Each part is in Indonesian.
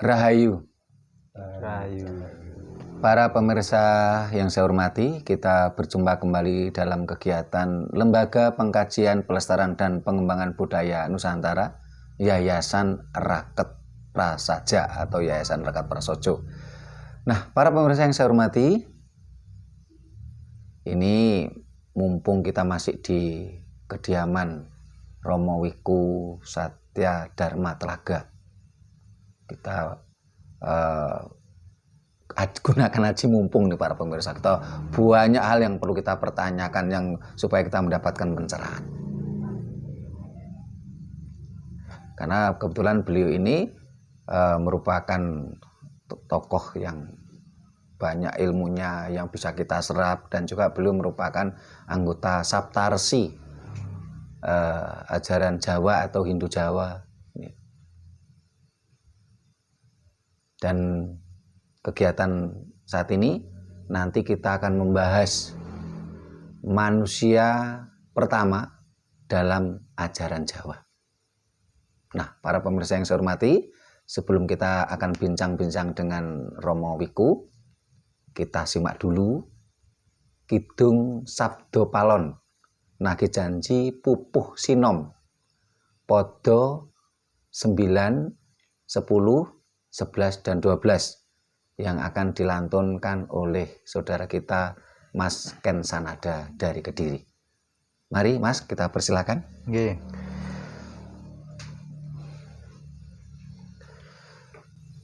Rahayu. Rahayu. Para pemirsa yang saya hormati, kita berjumpa kembali dalam kegiatan Lembaga Pengkajian Pelestarian dan Pengembangan Budaya Nusantara, Yayasan Raket Prasaja atau Yayasan Raket Prasojo. Nah, para pemirsa yang saya hormati, ini mumpung kita masih di kediaman Romo Wiku Satya Dharma Telaga, kita gunakan haji mumpung nih para pemirsa. Kita banyak hal yang perlu kita pertanyakan yang supaya kita mendapatkan pencerahan. Karena kebetulan beliau ini merupakan tokoh yang banyak ilmunya yang bisa kita serap, dan juga beliau merupakan anggota Saptarsi ajaran Jawa atau Hindu Jawa. Dan kegiatan saat ini nanti kita akan membahas manusia pertama dalam ajaran Jawa. Nah, para pemirsa yang saya hormati, sebelum kita akan bincang-bincang dengan Romo Wiku, kita simak dulu Kidung Sabdo Palon Nagih Janji Pupuh Sinom Podo 9, 10, 11, dan 12 yang akan dilantunkan oleh saudara kita Mas Ken Sanada dari Kediri. Mari Mas, kita persilakan. Nggih.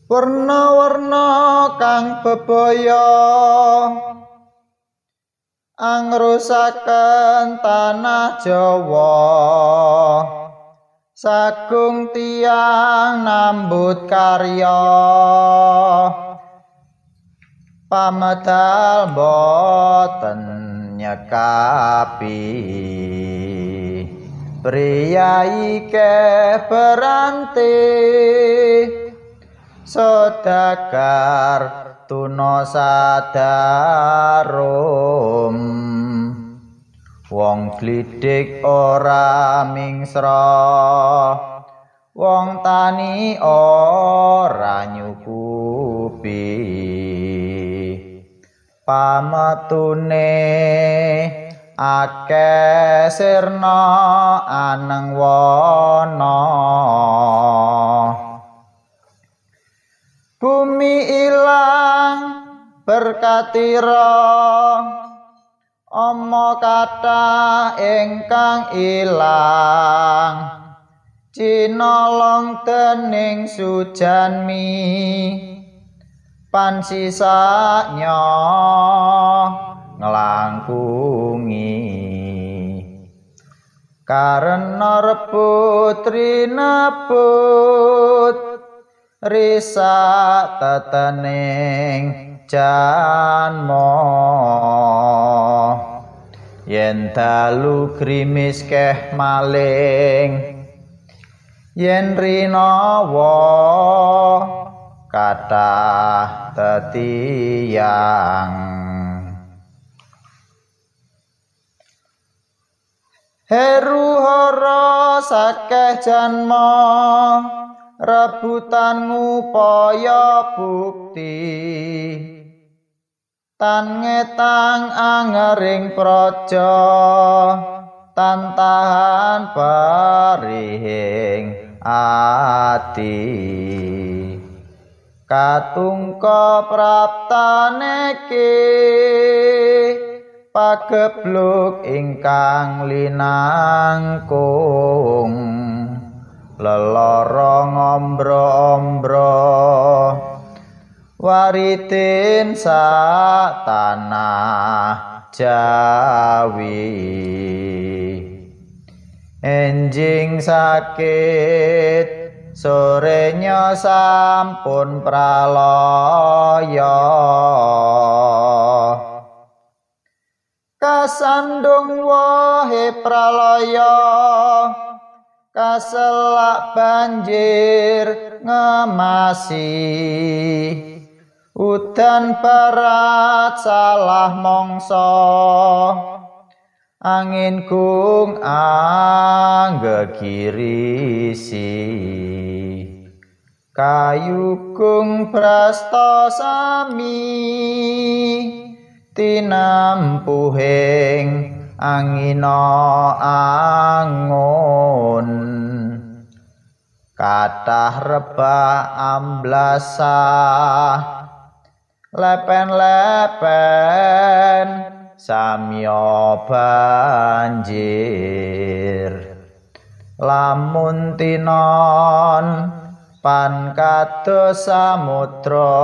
Werna-werna kang bebaya angrusaken tanah Jawa, sagung tiang nambut karya pamedal boten nyekapi priyayi keberanti sodagar tuna sadarum wong glidik ora mingsra wong tani ora nyukupi pametune akeh sirna aneng wana bumi ilang berkatira ama kathah ingkang ilang cinolong dening sujanmi pansisanya nglangkungi karena rebut rinebut risa tetening janma yen dalu grimis keh maling yen rinawa kathah tetiyang heru hara sakeh janma rebutan ngupaya bukti tan ngetang angering praja tantahan parihing ati katungka praptaneki pagebluk ingkang linangkung lelara ngombro-ombro waridin sak tanah Jawi enjing sakit sorenya sampun pralaya kasandung wae pralaya kaselak banjir ngemasi udan barat salah mongso angin gung anggegirisi kayugung brasta sami tinampuhing angina angon kathah rebah amblasah lepen-lepen samya banjir lamun tinon pan kados samudra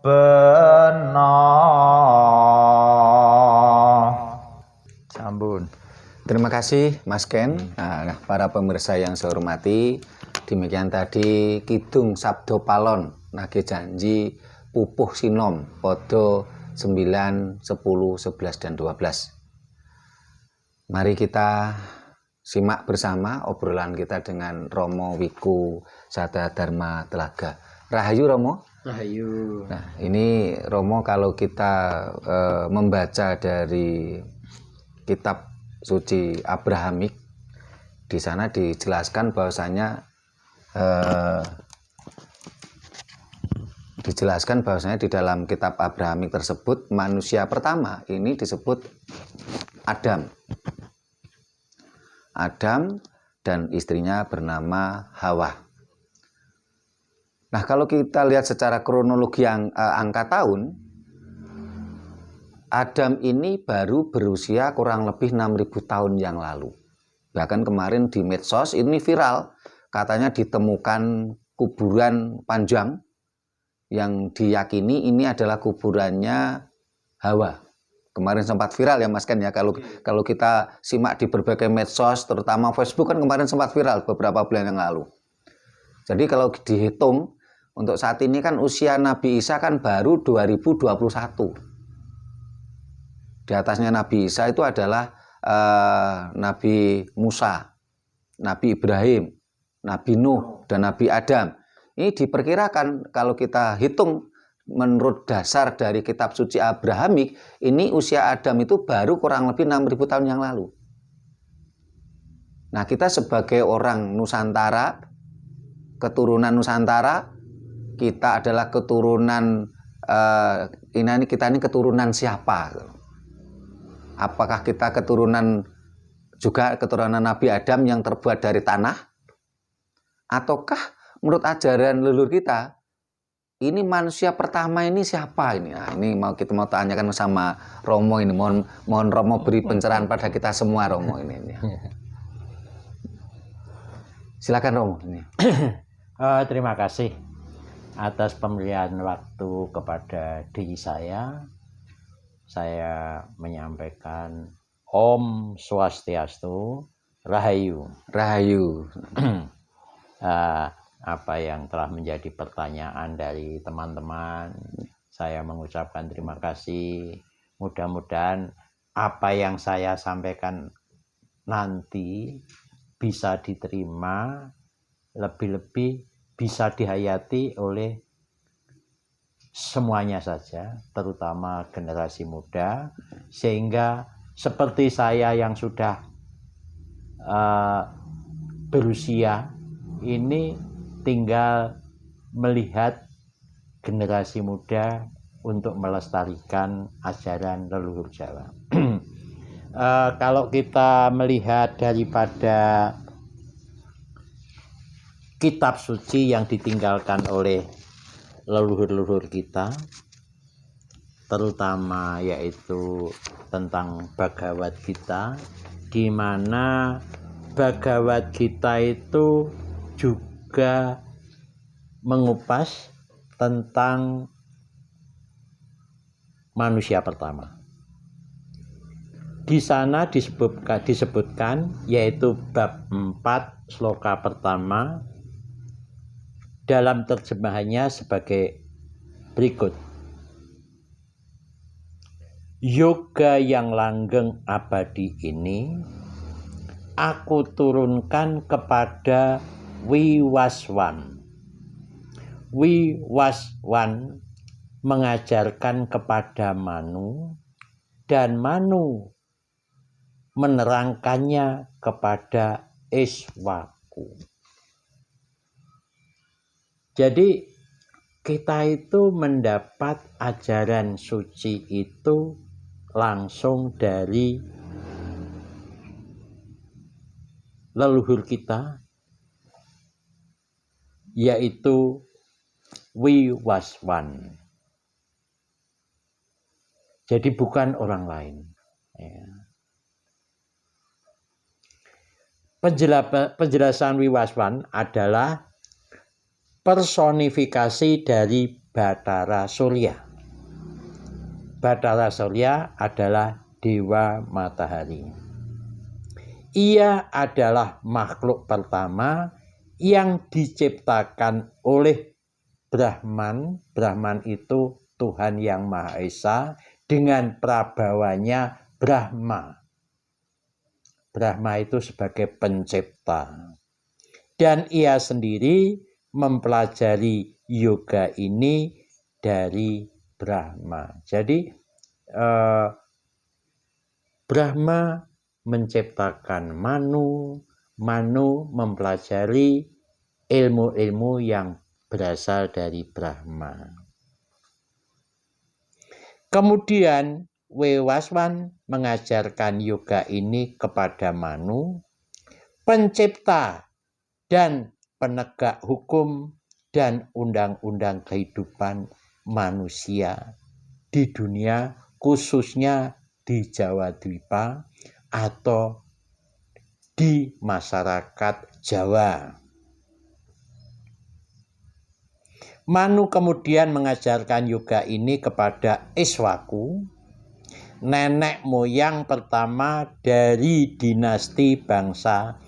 bena. Sampun. Terima kasih Mas Ken. Nah, para pemirsa yang saya hormati, demikian tadi Kidung Sabdo Palon nagih janji pupuh sinom podo 9, 10, 11 dan 12. Mari kita simak bersama obrolan kita dengan Romo Wiku Sada Dharma Telaga. Rahayu Romo. Rahayu. Nah, ini Romo kalau kita membaca dari kitab suci Abrahamik, di sana dijelaskan bahwasanya di dalam kitab Abrahamik tersebut manusia pertama ini disebut Adam. Adam dan istrinya bernama Hawa. Nah, kalau kita lihat secara kronologi angka tahun, Adam ini baru berusia kurang lebih 6.000 tahun yang lalu. Bahkan kemarin di medsos ini viral, katanya ditemukan kuburan panjang yang diyakini ini adalah kuburannya Hawa. Kemarin sempat viral ya Mas Ken ya, kalau kita simak di berbagai medsos, terutama Facebook kan kemarin sempat viral beberapa bulan yang lalu. Jadi kalau dihitung untuk saat ini kan usia Nabi Isa kan baru 2021. Di atasnya Nabi Isa itu adalah Nabi Musa, Nabi Ibrahim, Nabi Nuh, dan Nabi Adam. Ini diperkirakan kalau kita hitung menurut dasar dari kitab suci Abrahamik, ini usia Adam itu baru kurang lebih 6.000 tahun yang lalu. Nah, kita sebagai orang Nusantara, keturunan Nusantara, kita adalah keturunan kita ini keturunan siapa? Apakah kita keturunan Nabi Adam yang terbuat dari tanah? Ataukah menurut ajaran leluhur kita, ini manusia pertama ini siapa ini? Nah, ini kita mau tanyakan sama Romo ini. Mohon Romo beri pencerahan pada kita semua Romo ini. Silakan Romo ini. Terima kasih atas pemberian waktu kepada diri saya. Saya menyampaikan Om Swastiastu, Rahayu. Rahayu. Apa yang telah menjadi pertanyaan dari teman-teman, saya mengucapkan terima kasih. Mudah-mudahan apa yang saya sampaikan nanti bisa diterima, lebih-lebih bisa dihayati oleh semuanya saja, terutama generasi muda, sehingga seperti saya yang sudah berusia ini tinggal melihat generasi muda untuk melestarikan ajaran leluhur Jawa. Kalau kita melihat daripada kitab suci yang ditinggalkan oleh leluhur-leluhur kita, terutama yaitu tentang Bhagavad Gita, di mana Bhagavad Gita itu juga mengupas tentang manusia pertama. Di sana disebutkan yaitu bab 4 sloka pertama dalam terjemahannya sebagai berikut. Yoga yang langgeng abadi ini aku turunkan kepada Wiwaswan. Wiwaswan mengajarkan kepada Manu dan Manu menerangkannya kepada Iswaku. Jadi kita itu mendapat ajaran suci itu langsung dari leluhur kita, yaitu Wiwaswan. Jadi bukan orang lain. Ya. Penjelasan Wiwaswan adalah personifikasi dari Bathara Surya. Bathara Surya adalah dewa matahari. Ia adalah makhluk pertama yang diciptakan oleh Brahman. Brahman itu Tuhan yang Maha Esa dengan prabawanya Brahma. Brahma itu sebagai pencipta. Dan ia sendiri mempelajari yoga ini dari Brahma. Jadi Brahma menciptakan Manu, Manu mempelajari ilmu-ilmu yang berasal dari Brahma. Kemudian Wiwaswan mengajarkan yoga ini kepada Manu, pencipta dan penegak hukum dan undang-undang kehidupan manusia di dunia, khususnya di Jawa Dwipa atau di masyarakat Jawa. Manu kemudian mengajarkan yoga ini kepada Iswaku, nenek moyang pertama dari dinasti bangsa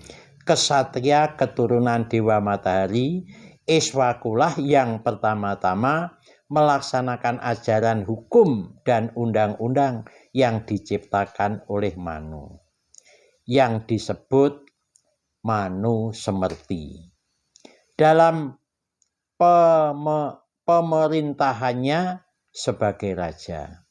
Ksatria keturunan Dewa Matahari. Iswakulah yang pertama-tama melaksanakan ajaran hukum dan undang-undang yang diciptakan oleh Manu, yang disebut Manu Semerti. Dalam pemerintahannya sebagai raja.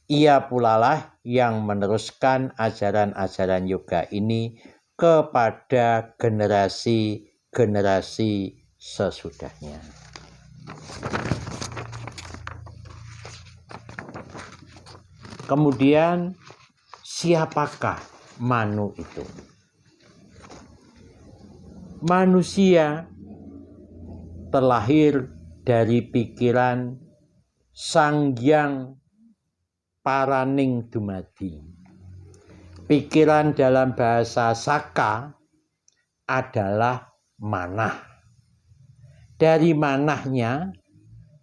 Ia pulalah yang meneruskan ajaran-ajaran yoga ini kepada generasi-generasi sesudahnya. Kemudian siapakah Manu itu? Manusia terlahir dari pikiran Sanghyang Paraning Dumadi. Pikiran dalam bahasa Saka adalah manah. Dari manahnya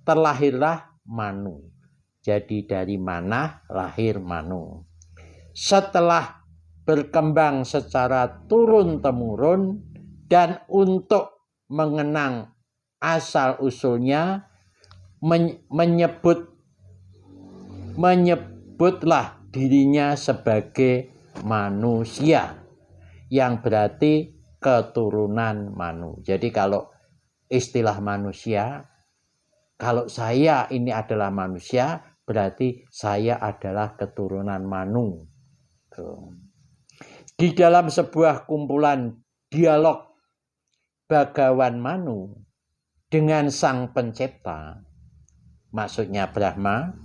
terlahirlah Manu. Jadi dari manah lahir Manu. Setelah berkembang secara turun-temurun dan untuk mengenang asal-usulnya, menyebutlah dirinya sebagai manusia, yang berarti keturunan Manu. Jadi kalau istilah manusia, kalau saya ini adalah manusia, berarti saya adalah keturunan Manu. Di dalam sebuah kumpulan dialog Bhagawan Manu dengan Sang Pencipta, maksudnya Brahma,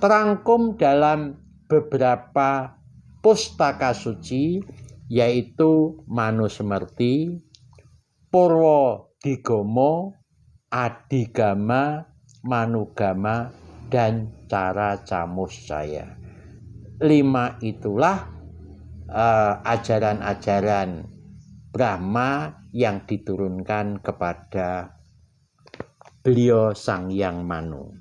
terangkum dalam beberapa pustaka suci, yaitu Manu Semerti, Purwo Digomo, Adigama, Manugama, dan Cara Camuscaya. 5 itulah ajaran-ajaran Brahma yang diturunkan kepada beliau Sang Hyang Manu.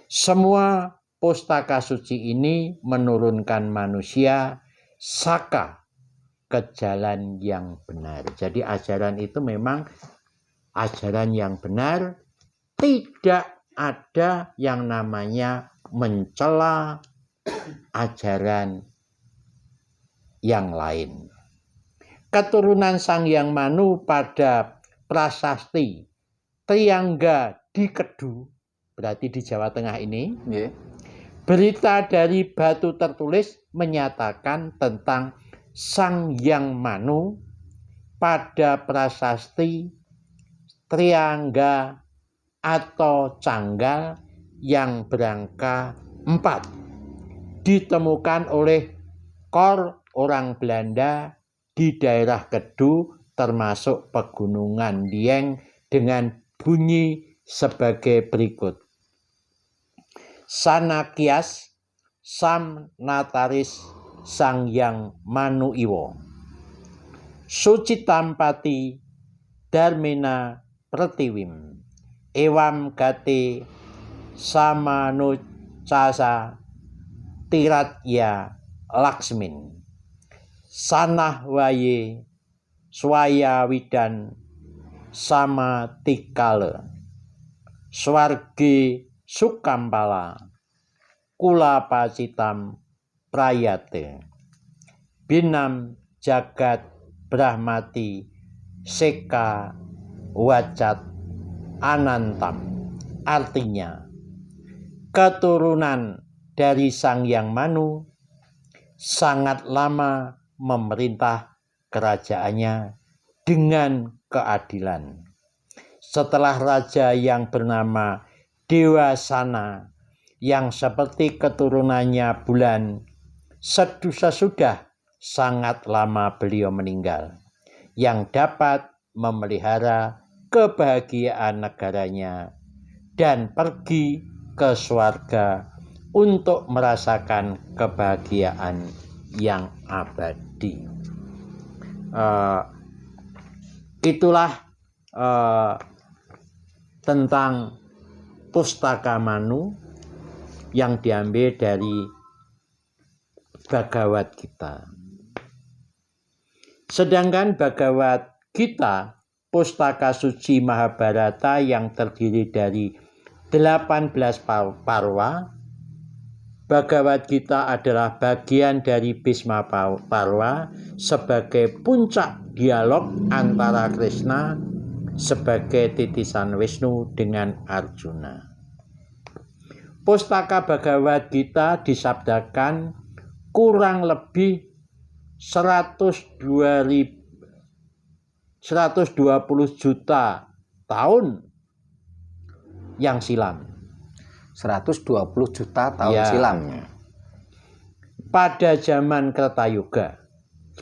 Semua pustaka suci ini menurunkan manusia saka ke jalan yang benar. Jadi ajaran itu memang ajaran yang benar, tidak ada yang namanya mencela ajaran yang lain. Keturunan Sang Hyang Manu pada prasasti Triangga di Kedu, berarti di Jawa Tengah ini, berita dari batu tertulis menyatakan tentang Sang Hyang Manu pada prasasti triangga atau canggal yang berangka 4 ditemukan oleh kor orang Belanda di daerah Kedu termasuk pegunungan Dieng dengan bunyi sebagai berikut. Sanakias Sam Nataris Sang Yang Manu Iwo Sucitampati Darmina Pratiwim Ewam Gate Samanucasa Tiratya Laksmin Sanah Waye Swaya Widan Sama Tikale Swarge Sukampala Kula Pacitam Prayate Binam Jagat Brahmati Seka Wacat Anantam. Artinya keturunan dari Sang Yang Manu sangat lama memerintah kerajaannya dengan keadilan. Setelah raja yang bernama Dewa Sana yang seperti keturunannya bulan sesudah sangat lama beliau meninggal, yang dapat memelihara kebahagiaan negaranya dan pergi ke surga untuk merasakan kebahagiaan yang abadi. Itulah tentang Pustaka Manu yang diambil dari Bhagavad Gita. Sedangkan Bhagavad Gita, pustaka suci Mahabharata yang terdiri dari 18 parwa. Bhagavad Gita adalah bagian dari Bhisma Parwa sebagai puncak dialog antara Krishna sebagai titisan Wisnu dengan Arjuna. Pustaka Bhagavad Gita disabdakan kurang lebih 120 juta tahun yang silam. 120 juta tahun silam. Pada zaman Kreta Yuga,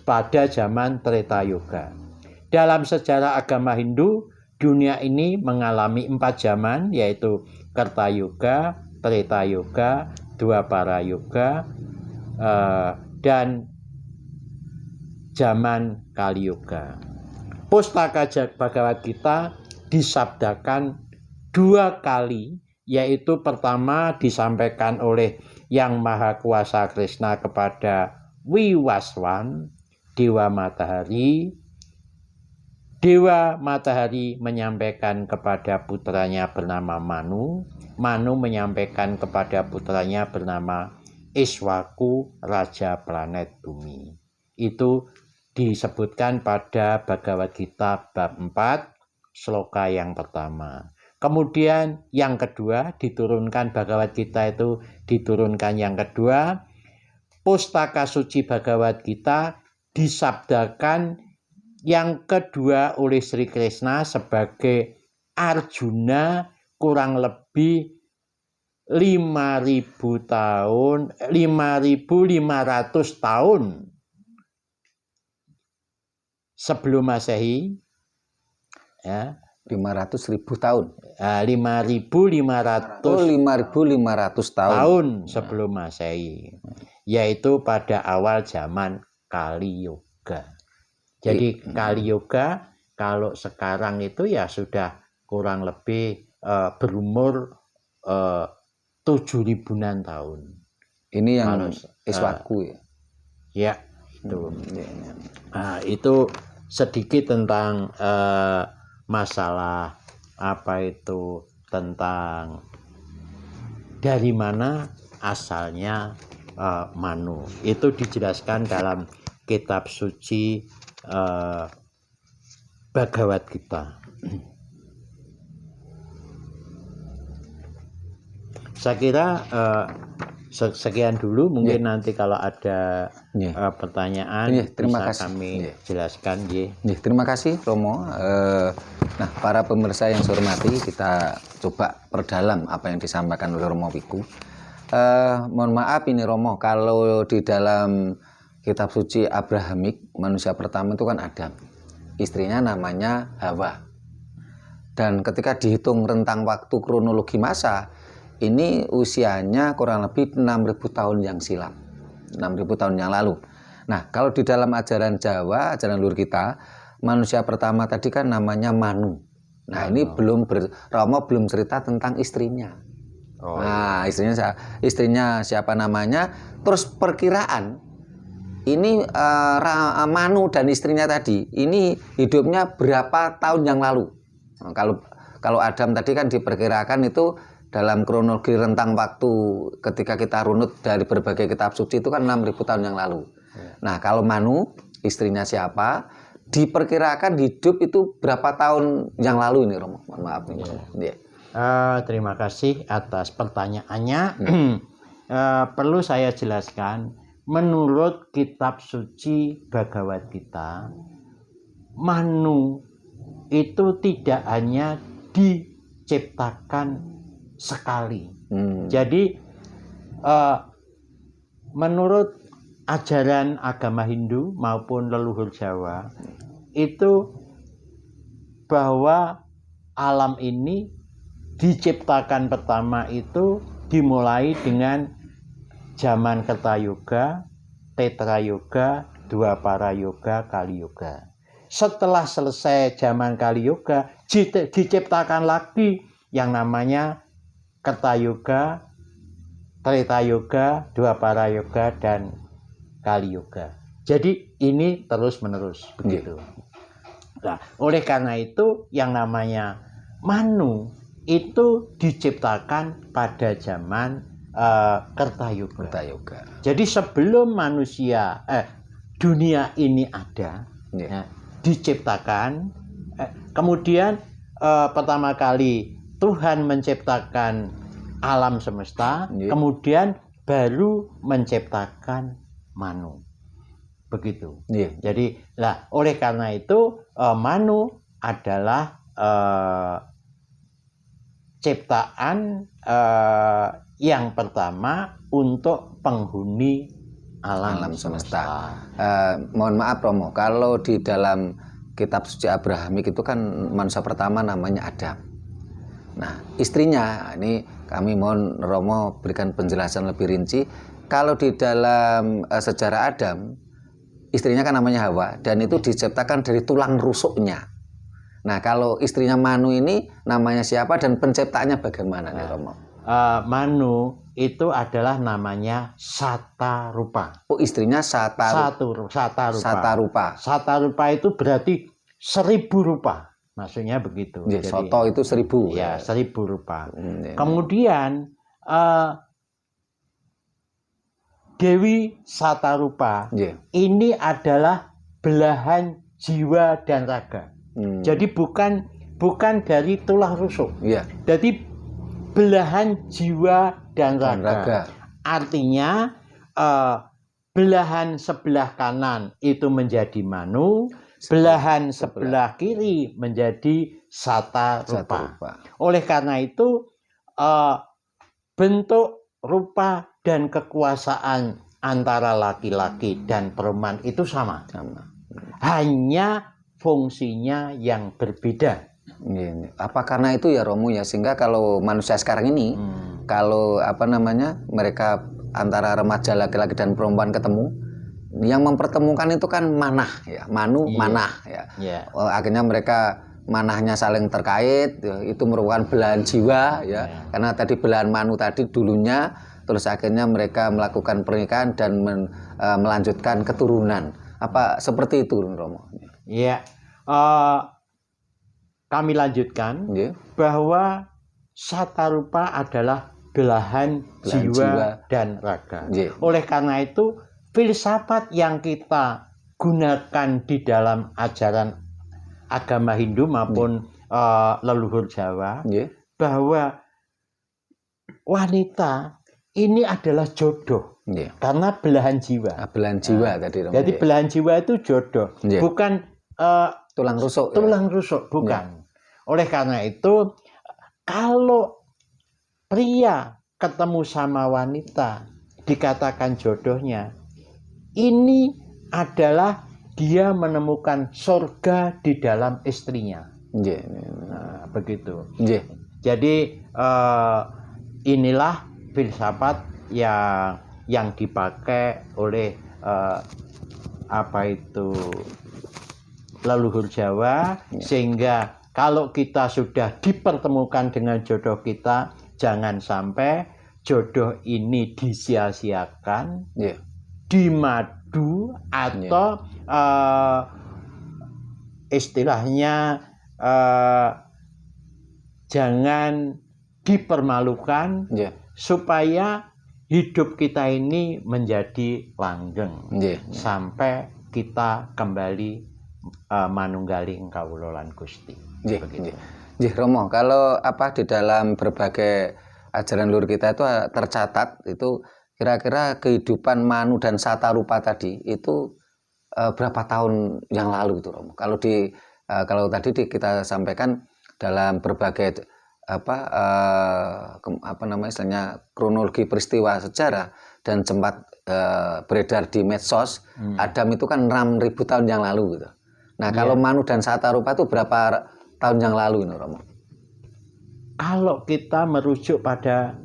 pada zaman Treta Yuga. Dalam sejarah agama Hindu, dunia ini mengalami 4 zaman, yaitu Kreta Yuga, Treta Yuga, Dwapara Yuga, dan zaman Kali Yuga. Pustaka Bhagavad Gita disabdakan 2 kali, yaitu pertama disampaikan oleh Yang Maha Kuasa Krishna kepada Wiwaswan, Dewa Matahari. Dewa Matahari menyampaikan kepada putranya bernama Manu. Manu menyampaikan kepada putranya bernama Iswaku, Raja Planet Bumi. Itu disebutkan pada Bhagavad Gita bab 4, sloka yang pertama. Kemudian yang kedua diturunkan Bhagavad Gita itu diturunkan yang kedua. Pustaka suci Bhagavad Gita disabdakan yang kedua oleh Sri Krishna sebagai Arjuna kurang lebih 5.500 tahun sebelum Masehi, ya, 500.000 tahun. 5.500 tahun sebelum Masehi, yaitu pada awal zaman Kali Yuga. Jadi Kali Yuga kalau sekarang itu ya sudah kurang lebih berumur 7.000-an tahun. Ini yang Iswaku ya. Ya, itu. Nah, itu sedikit tentang masalah apa itu, tentang dari mana asalnya Manu. Itu dijelaskan dalam kitab suci Bhagavad Gita. Saya kira sekian dulu, mungkin nanti kalau ada pertanyaan terima bisa kasih. Kami jelaskan. Terima kasih Romo. Nah, para pemirsa yang saya hormati, kita coba perdalam apa yang disampaikan oleh Romo Wiku. Mohon maaf ini Romo, kalau di dalam kitab suci Abrahamik, manusia pertama itu kan Adam. Istrinya namanya Hawa. Dan ketika dihitung rentang waktu kronologi masa, ini usianya kurang lebih 6.000 tahun yang silam. 6.000 tahun yang lalu. Nah, kalau di dalam ajaran Jawa, ajaran luhur kita, manusia pertama tadi kan namanya Manu. Nah, ini Romo belum cerita tentang istrinya. Nah, istrinya siapa namanya? Terus perkiraan ini Manu dan istrinya tadi, ini hidupnya berapa tahun yang lalu? Nah, kalau Adam tadi kan diperkirakan itu dalam kronologi rentang waktu ketika kita runut dari berbagai kitab suci itu kan 6.000 tahun yang lalu. Nah, kalau Manu, istrinya siapa? Diperkirakan hidup itu berapa tahun yang lalu ini, Romo? Mohon maaf nih, Romo. Terima kasih atas pertanyaannya. Perlu saya jelaskan, menurut kitab suci Bhagavad Gita, Manu itu tidak hanya diciptakan sekali. Jadi menurut ajaran agama Hindu maupun leluhur Jawa itu bahwa alam ini diciptakan pertama itu dimulai dengan zaman Kerta Yoga, Tetra Yoga, Dwapara Yoga, Kali Yoga. Setelah selesai zaman Kali Yoga, diciptakan lagi yang namanya Kerta Yoga, Treta Yoga, Dwapara Yoga, dan Kali Yoga. Jadi ini terus menerus begitu. Nah, oleh karena itu yang namanya Manu itu diciptakan pada zaman Kerta Yoga. Jadi sebelum manusia dunia ini ada, diciptakan, kemudian pertama kali Tuhan menciptakan alam semesta, kemudian baru menciptakan Manu. Begitu. Jadi oleh karena itu Manu adalah ciptaan yang pertama untuk penghuni alam semesta. Mohon maaf Romo, kalau di dalam kitab suci Abrahamik itu kan manusia pertama namanya Adam. Nah, istrinya, ini kami mohon Romo berikan penjelasan lebih rinci. Kalau di dalam sejarah Adam, istrinya kan namanya Hawa, dan itu diciptakan dari tulang rusuknya. Nah, kalau istrinya Manu ini namanya siapa dan penciptaannya bagaimana nih Romo? Manu itu adalah namanya Satarupa. Oh, istrinya Satarupa. Satarupa itu berarti 1000 rupa. Maksudnya begitu. Jadi, soto itu 1000. Ya, 1000 rupa. Kemudian Dewi Satarupa ini adalah belahan jiwa dan raga. Jadi bukan dari tulang rusuk. Jadi belahan jiwa dan raga. Artinya belahan sebelah kanan itu menjadi Manu, belahan sebelah kiri menjadi Satarupa. Oleh karena itu bentuk, rupa, dan kekuasaan antara laki-laki dan perempuan itu sama. Hanya fungsinya yang berbeda. Apa karena itu ya Romo ya, sehingga kalau manusia sekarang ini kalau mereka antara remaja laki-laki dan perempuan ketemu, yang mempertemukan itu kan manah ya, Manu, manah ya. Akhirnya mereka manahnya saling terkait, itu merupakan belahan jiwa ya. Karena tadi belahan Manu tadi dulunya, terus akhirnya mereka melakukan pernikahan dan melanjutkan keturunan. Apa seperti itu Romo? Iya. Kami lanjutkan bahwa Satarupa adalah belahan jiwa dan raga. Oleh karena itu filsafat yang kita gunakan di dalam ajaran agama Hindu maupun leluhur Jawa, bahwa wanita ini adalah jodoh. Karena belahan jiwa. Belahan jiwa tadi. Jadi belahan jiwa itu jodoh, bukan tulang rusuk. Tulang rusuk bukan. Oleh karena itu, kalau pria ketemu sama wanita dikatakan jodohnya, ini adalah dia menemukan surga di dalam istrinya. Nah, begitu. Jadi inilah filsafat yang dipakai oleh leluhur Jawa, sehingga kalau kita sudah dipertemukan dengan jodoh kita, jangan sampai jodoh ini disia-siakan, dimadu, atau istilahnya jangan dipermalukan, supaya hidup kita ini menjadi langgeng sampai kita kembali manunggali kawula lan Gusti. Romo, kalau di dalam berbagai ajaran leluhur kita itu tercatat itu kira-kira kehidupan Manu dan Satarupa tadi itu berapa tahun yang lalu itu, Romo? Kalau tadi kita sampaikan dalam berbagai kronologi peristiwa sejarah dan sempat beredar di medsos, Adam itu kan 6.000 tahun yang lalu gitu. Nah, kalau Manu dan Satarupa itu berapa tahun yang lalu ini, Romo? Kalau kita merujuk pada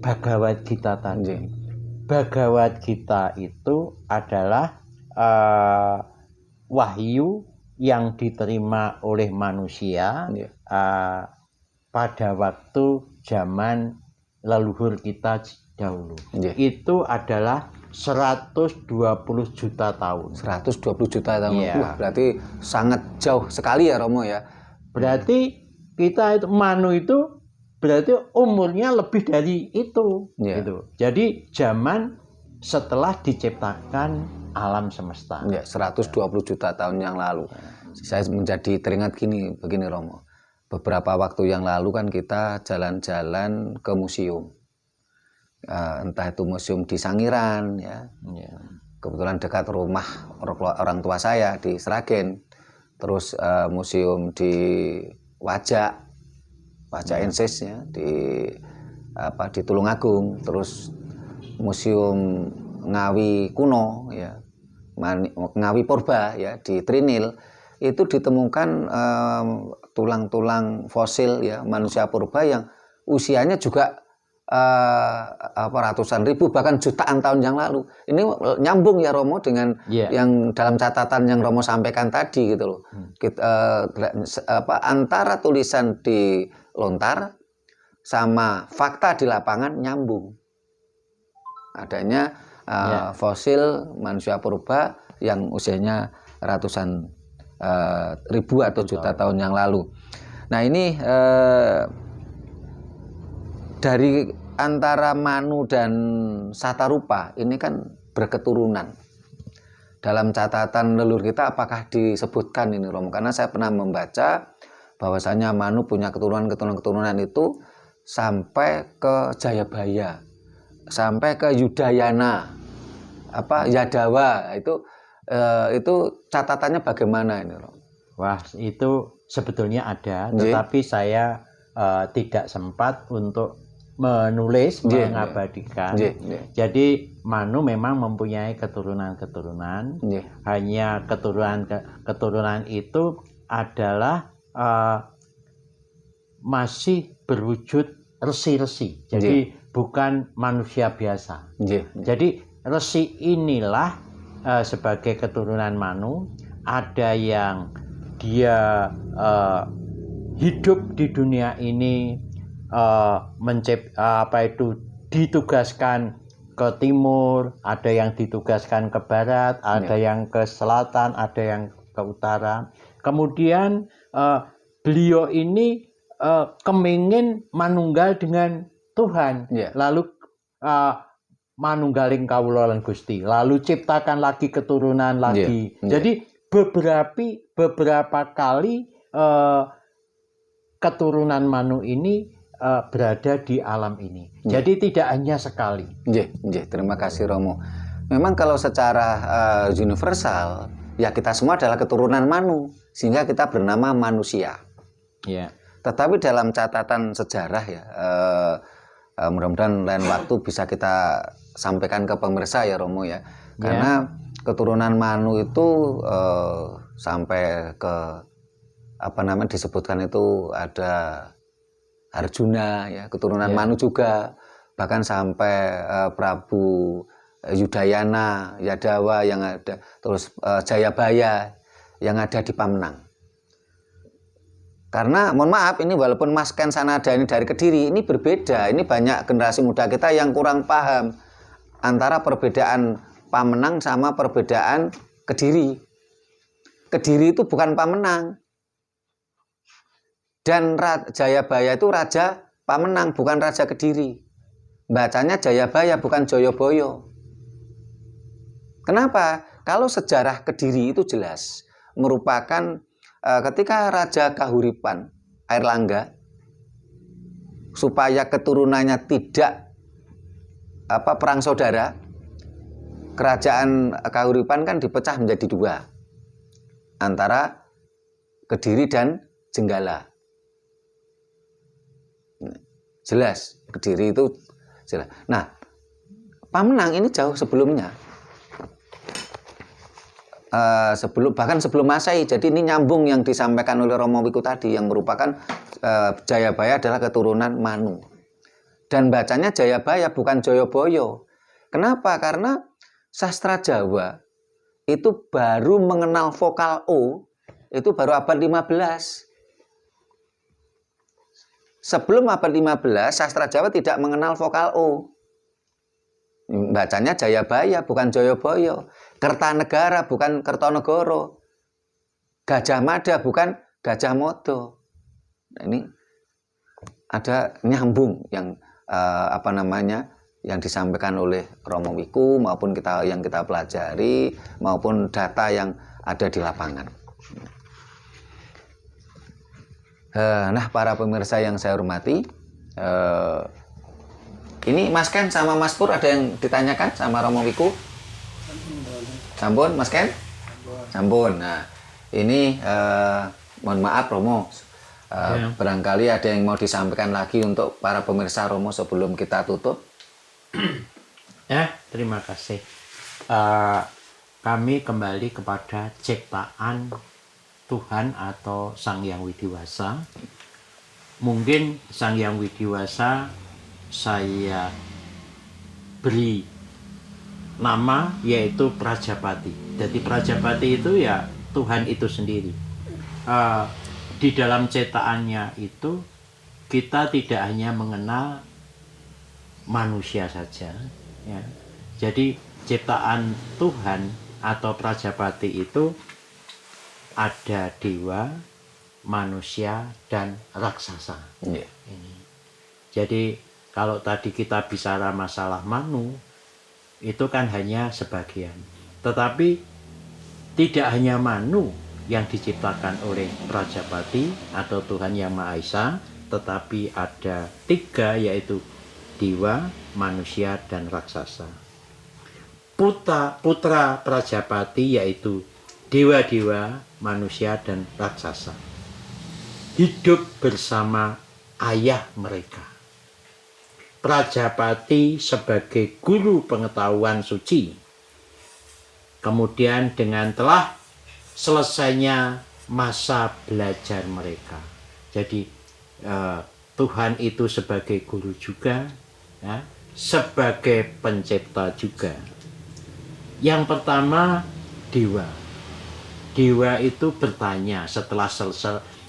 Bhagavad Gita tadi, Bhagavad Gita itu adalah wahyu yang diterima oleh manusia pada waktu zaman leluhur kita dahulu. Itu adalah 120 juta tahun. 120 juta tahun. Wah, berarti sangat jauh sekali ya, Romo ya. Berarti kita itu Manu itu berarti umurnya lebih dari itu. Gitu. Jadi zaman setelah diciptakan alam semesta. 120 juta tahun yang lalu. Saya menjadi teringat begini Romo. Beberapa waktu yang lalu kan kita jalan-jalan ke museum. Entah itu museum di Sangiran ya. Kebetulan dekat rumah orang tua saya di Sragen. Terus museum di Wajak Ensis ya, di Tulungagung. Terus museum Ngawi kuno ya, Ngawi Purba ya di Trinil, itu ditemukan tulang-tulang fosil ya manusia purba yang usianya juga ratusan ribu bahkan jutaan tahun yang lalu. Ini nyambung ya Romo dengan yang dalam catatan yang Romo sampaikan tadi gitu loh. Antara tulisan di lontar sama fakta di lapangan nyambung. Adanya fosil manusia purba yang usianya ratusan ribu atau juta tahun yang lalu. Nah ini dari antara Manu dan Satarupa ini kan berketurunan. Dalam catatan leluhur kita apakah disebutkan ini Romo? Karena saya pernah membaca bahwasanya Manu punya keturunan itu sampai ke Jayabaya, sampai ke Yudayana, Yadawa. Itu catatannya bagaimana ini Romo? Wah, itu sebetulnya ada, tetapi saya tidak sempat untuk menulis, mengabadikan. Jadi Manu memang mempunyai keturunan-keturunan. Hanya keturunan itu adalah masih berwujud resi-resi. Jadi bukan manusia biasa. Jadi resi inilah sebagai keturunan Manu. Ada yang dia hidup di dunia ini ditugaskan ke timur, ada yang ditugaskan ke barat, ada yang ke selatan, ada yang ke utara. Kemudian beliau ini kemingin manunggal dengan Tuhan, lalu manunggaling kawula lan Gusti, lalu ciptakan lagi keturunan lagi. Jadi beberapa kali keturunan Manu ini berada di alam ini. Jadi tidak hanya sekali. Terima kasih Romo. Memang kalau secara universal ya kita semua adalah keturunan Manu. sehingga kita bernama manusia. Ya. Tetapi dalam catatan sejarah ya, mudah-mudahan lain waktu bisa kita sampaikan ke pemirsa ya Romo ya, karena keturunan Manu itu sampai ke apa namanya disebutkan itu ada Arjuna ya, keturunan Manu juga, bahkan sampai Prabu Yudayana, Yadawa yang ada, terus Jayabaya yang ada di Pamenang. Karena mohon maaf ini walaupun Mas Ken Sanada ini dari Kediri, ini berbeda. Ini banyak generasi muda kita yang kurang paham antara perbedaan Pamenang sama perbedaan Kediri. Kediri itu bukan Pamenang. Dan Jayabaya itu raja Pamenang, bukan raja Kediri. Bacanya Jayabaya bukan Joyoboyo. Kenapa? Kalau sejarah Kediri itu jelas merupakan ketika Raja Kahuripan Airlangga supaya keturunannya tidak perang saudara, kerajaan Kahuripan kan dipecah menjadi dua antara Kediri dan Jenggala. Jelas Kediri itu jelas. Nah, Pamenang ini jauh sebelumnya. Bahkan sebelum Masehi. Jadi ini nyambung yang disampaikan oleh Romo Wiku tadi, yang merupakan Jayabaya adalah keturunan Manu. Dan bacanya Jayabaya bukan Joyoboyo. Kenapa? Karena sastra Jawa itu baru mengenal vokal O itu baru abad 15. Sebelum abad 15 sastra Jawa tidak mengenal vokal O. Bacanya Jayabaya bukan Joyoboyo. Kertanegara bukan Kertonegoro. Gajah Mada bukan Gajah Modo. Nah, ini ada nyambung yang yang disampaikan oleh Romo Wiku maupun yang kita pelajari maupun data yang ada di lapangan. Nah, para pemirsa yang saya hormati, ini Mas Ken sama Mas Pur ada yang ditanyakan sama Romo Wiku? Sampun, Mas Ken? Sampun. Nah, ini mohon maaf Romo, barangkali ada yang mau disampaikan lagi untuk para pemirsa Romo sebelum kita tutup. Terima kasih. Kami kembali kepada ciptaan Tuhan atau Sang Hyang Widiwasa. Mungkin Sang Hyang Widiwasa saya beri nama yaitu Prajapati. Jadi Prajapati itu ya Tuhan itu sendiri. Di dalam ciptaannya itu kita tidak hanya mengenal manusia saja, ya. Jadi ciptaan Tuhan atau Prajapati itu ada dewa, manusia, dan raksasa. Yeah. Ini. Jadi kalau tadi kita bicara masalah Manu, itu kan hanya sebagian. Tetapi tidak hanya Manu yang diciptakan oleh Prajapati atau Tuhan Yang Maha Esa, tetapi ada 3 yaitu dewa, manusia, dan raksasa. Putra Prajapati yaitu dewa-dewa, manusia, dan raksasa hidup bersama ayah mereka. Prajapati sebagai guru pengetahuan suci. Kemudian dengan telah selesainya masa belajar mereka. Jadi Tuhan itu sebagai guru juga, ya, sebagai pencipta juga. Yang pertama dewa. Dewa itu bertanya setelah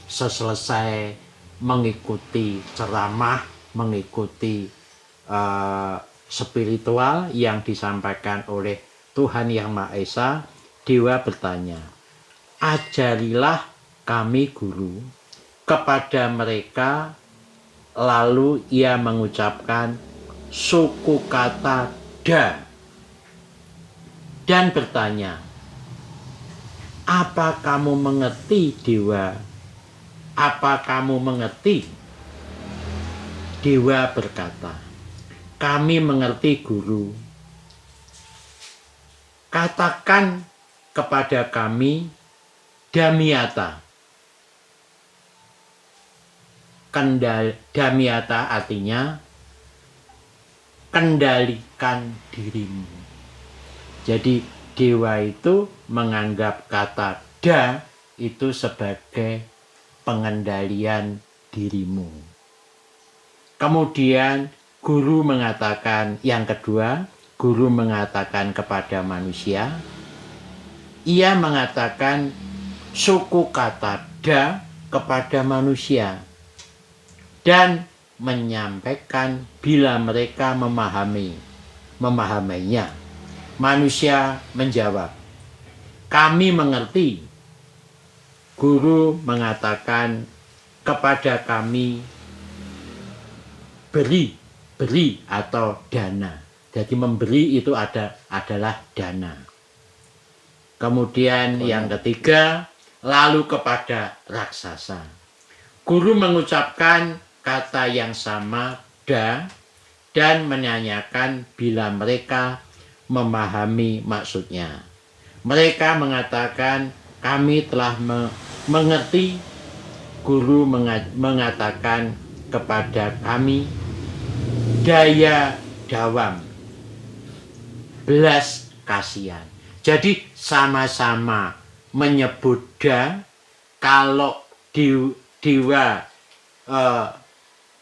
selesai mengikuti ceramah, mengikuti spiritual yang disampaikan oleh Tuhan Yang Maha Esa, dewa bertanya, ajarilah kami guru kepada mereka. Lalu ia mengucapkan suku kata da dan bertanya, apa kamu mengerti dewa? Apa kamu mengerti? Dewa berkata, kami mengerti guru. Katakan kepada kami Damyata. Damyata artinya kendalikan dirimu. Jadi dewa itu menganggap kata da itu sebagai pengendalian dirimu. Kemudian guru mengatakan, yang kedua, guru mengatakan kepada manusia, ia mengatakan suku kata da kepada manusia dan menyampaikan bila mereka memahaminya. Manusia menjawab, kami mengerti. Guru mengatakan kepada kami, beri atau dana. Jadi memberi itu adalah dana. Kemudian yang ketiga, lalu kepada raksasa. Guru mengucapkan kata yang sama da dan menanyakan bila mereka memahami maksudnya. Mereka mengatakan kami telah mengerti. Guru mengatakan kepada kami daya dawam, belas kasihan. Jadi sama-sama menyebut da. Kalau dewa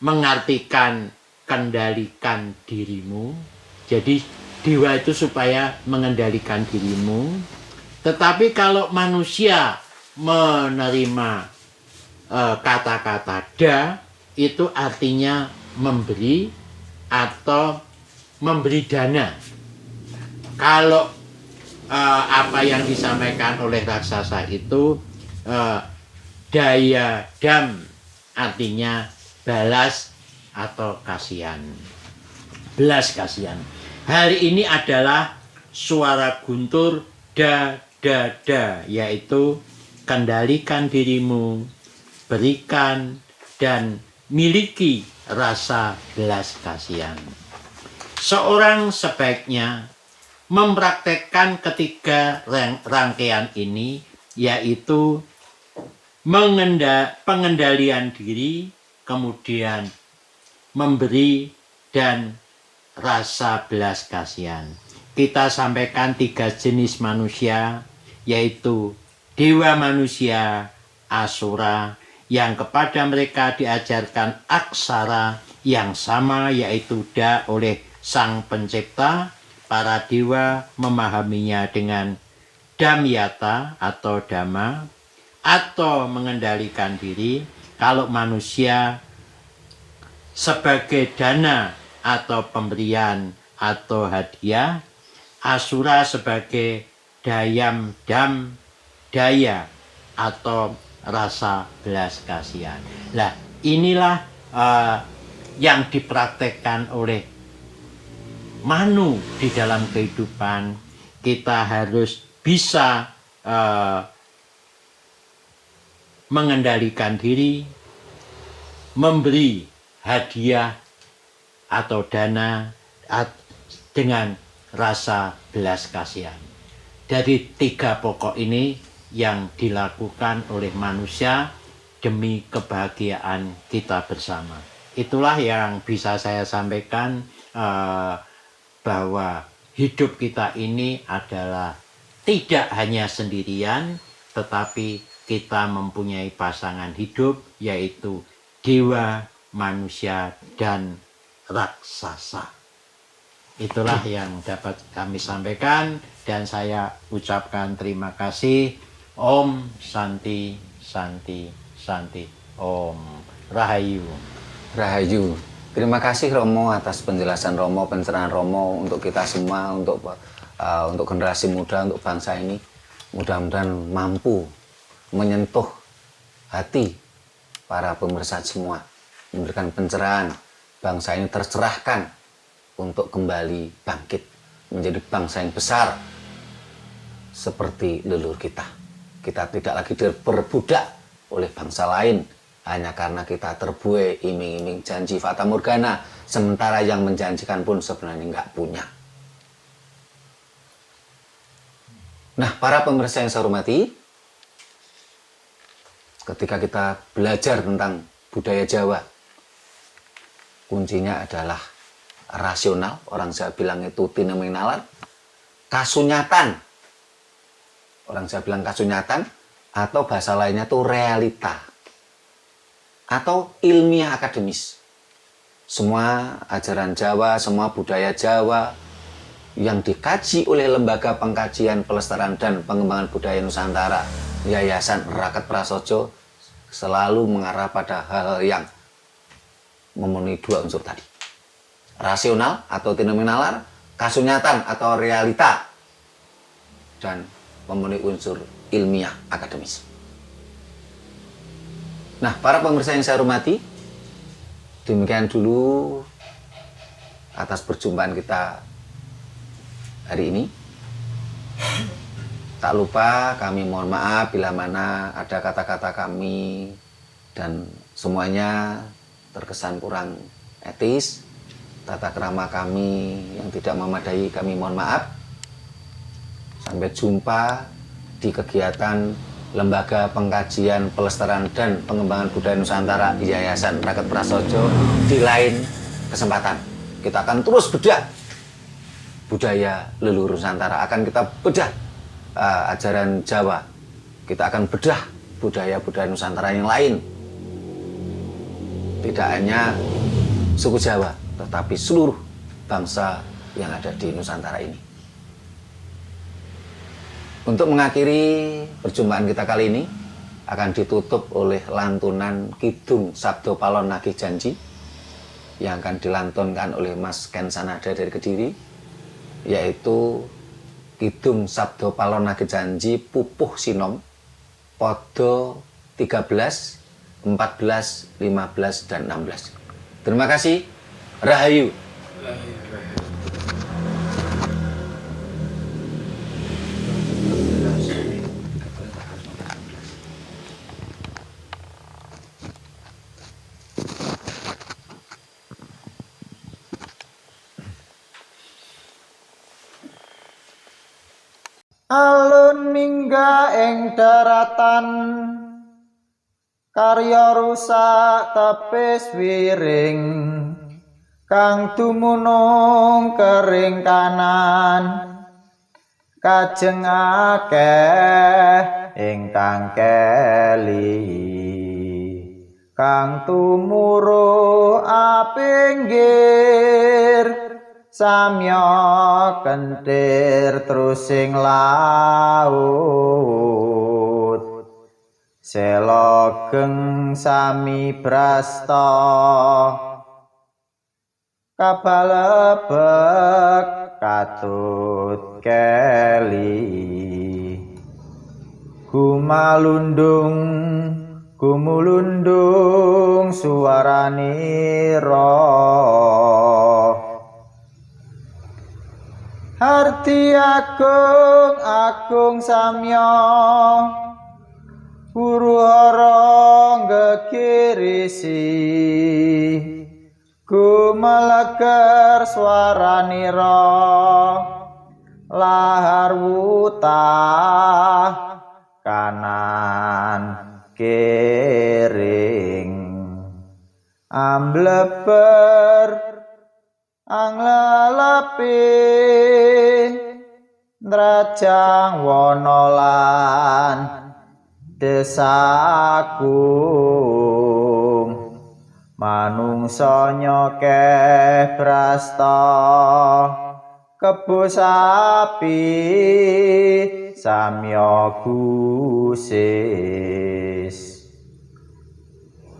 mengartikan kendalikan dirimu, jadi dewa itu supaya mengendalikan dirimu. Tetapi kalau manusia menerima kata-kata da, itu artinya memberi atau memberi dana. Kalau apa yang disampaikan oleh raksasa itu daya dam, artinya balas atau kasihan. Belas kasihan. Hari ini adalah suara guntur da, yaitu kendalikan dirimu, berikan dan miliki rasa belas kasihan. Seorang sebaiknya mempraktekkan ketiga rangkaian ini, yaitu pengendalian diri, kemudian memberi, dan rasa belas kasihan. Kita sampaikan 3 jenis manusia, yaitu dewa manusia, asura, yang kepada mereka diajarkan aksara yang sama, yaitu da oleh Sang Pencipta. Para dewa memahaminya dengan damyata atau dhamma, atau mengendalikan diri. Kalau manusia sebagai dana atau pemberian atau hadiah, asura sebagai dayam dam, daya atau rasa belas kasihan. Nah, inilah yang dipraktekkan oleh Manu di dalam kehidupan. Kita harus bisa mengendalikan diri, memberi hadiah atau dana dengan rasa belas kasihan. Dari 3 pokok ini yang dilakukan oleh manusia demi kebahagiaan kita bersama. Itulah yang bisa saya sampaikan, bahwa hidup kita ini adalah tidak hanya sendirian, tetapi kita mempunyai pasangan hidup, yaitu dewa, manusia, dan raksasa. Itulah yang dapat kami sampaikan, dan saya ucapkan terima kasih. Om Santi Santi Santi. Om Rahayu. Rahayu. Terima kasih Romo atas penjelasan Romo, pencerahan Romo untuk kita semua, untuk generasi muda, untuk bangsa ini. Mudah-mudahan mampu menyentuh hati para pemirsa semua, memberikan pencerahan. Bangsa ini tercerahkan untuk kembali bangkit menjadi bangsa yang besar seperti leluhur kita. Kita tidak lagi diperbudak oleh bangsa lain hanya karena kita terbuai iming-iming janji fata morgana, sementara yang menjanjikan pun sebenarnya nggak punya. Nah, para pemirsa yang saya hormati, ketika kita belajar tentang budaya Jawa, kuncinya adalah rasional, orang Jawa bilang itu tineminalan, kasunyatan, orang Jawa bilang kasunyatan, atau bahasa lainnya itu realita, atau ilmiah akademis. Semua ajaran Jawa, semua budaya Jawa yang dikaji oleh Lembaga Pengkajian Pelestarian dan Pengembangan Budaya Nusantara, Yayasan Raket Prasojo, selalu mengarah pada hal yang memenuhi dua unsur tadi. Rasional atau tineminalar, kasunyatan atau realita, dan memenuhi unsur ilmiah akademis. Nah, para pemirsa yang saya hormati, demikian dulu atas perjumpaan kita hari ini. Tak lupa kami mohon maaf bila mana ada kata-kata kami dan semuanya terkesan kurang etis, tata krama kami yang tidak memadai, kami mohon maaf. Sampai jumpa di kegiatan Lembaga Pengkajian Pelestarian dan Pengembangan Budaya Nusantara Yayasan Raket Prasojo di lain kesempatan. Kita akan terus bedah budaya leluhur Nusantara, akan kita bedah ajaran Jawa, kita akan bedah budaya-budaya Nusantara yang lain. Tidak hanya suku Jawa, tetapi seluruh bangsa yang ada di Nusantara ini. Untuk mengakhiri perjumpaan kita kali ini akan ditutup oleh lantunan Kidung Sabdo Palon Nagih Janji yang akan dilantunkan oleh Mas Ken Sanada dari Kediri, yaitu Kidung Sabdo Palon Nagih Janji Pupuh Sinom Podo 13, 14, 15, dan 16. Terima kasih. Rahayu. Alun mingga ing daratan, karya rusak tepis wiring, kang dumunung kering kanan, kajeng akeh ingkang keli, kang tumuru apinggir, samya kentir terusing laut, selogeng sami brasta, kabalebek katut keli, gumulundung suaranira, harti agung agung samya, Puruhara gegirisi, gumeleger swaranira, lahar wutah kanan kering, ambleber anglelepi, ndrajang wana lan desagung, manungsa nyokeh brasta, kebo sapi samya gusis,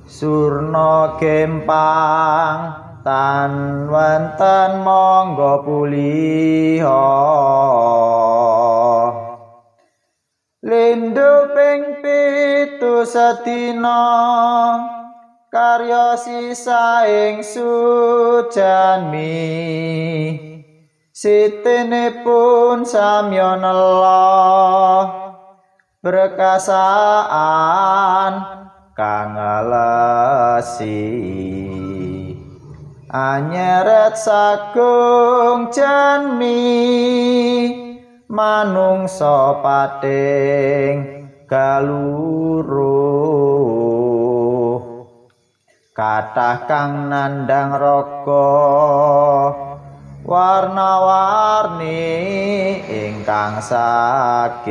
surna gempang tan wonten mangga puliha, lindhu ping 7 sedina, karya sisaing sujanmi, sitinipun samya nela, berkasaan kang ngelesi, anyeret sagung janmi, manungsa pating galuruh kathah kang nandhang raga warna-warni ingkang sakit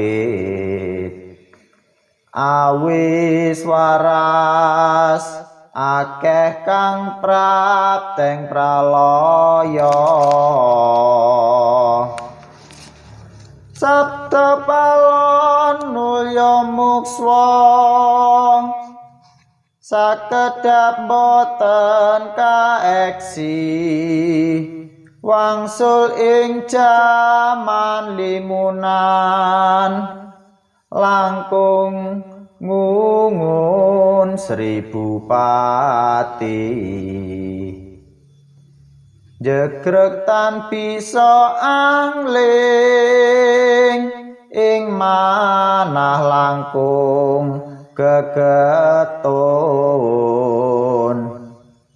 awis waras akeh kang prapteng pralaya sabda palon nulya mukswa sakedhap boten kaeksi wangsul ing jaman limunan langkung ngungun seribu pati jegrek tan bisa angling ing manah langkung gegetun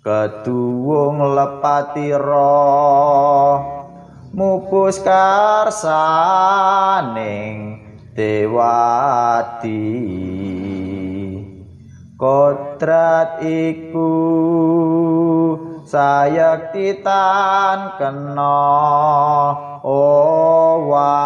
keduwung lepatira mupus karsaning dewati kodrat iku sayekti tan kena owah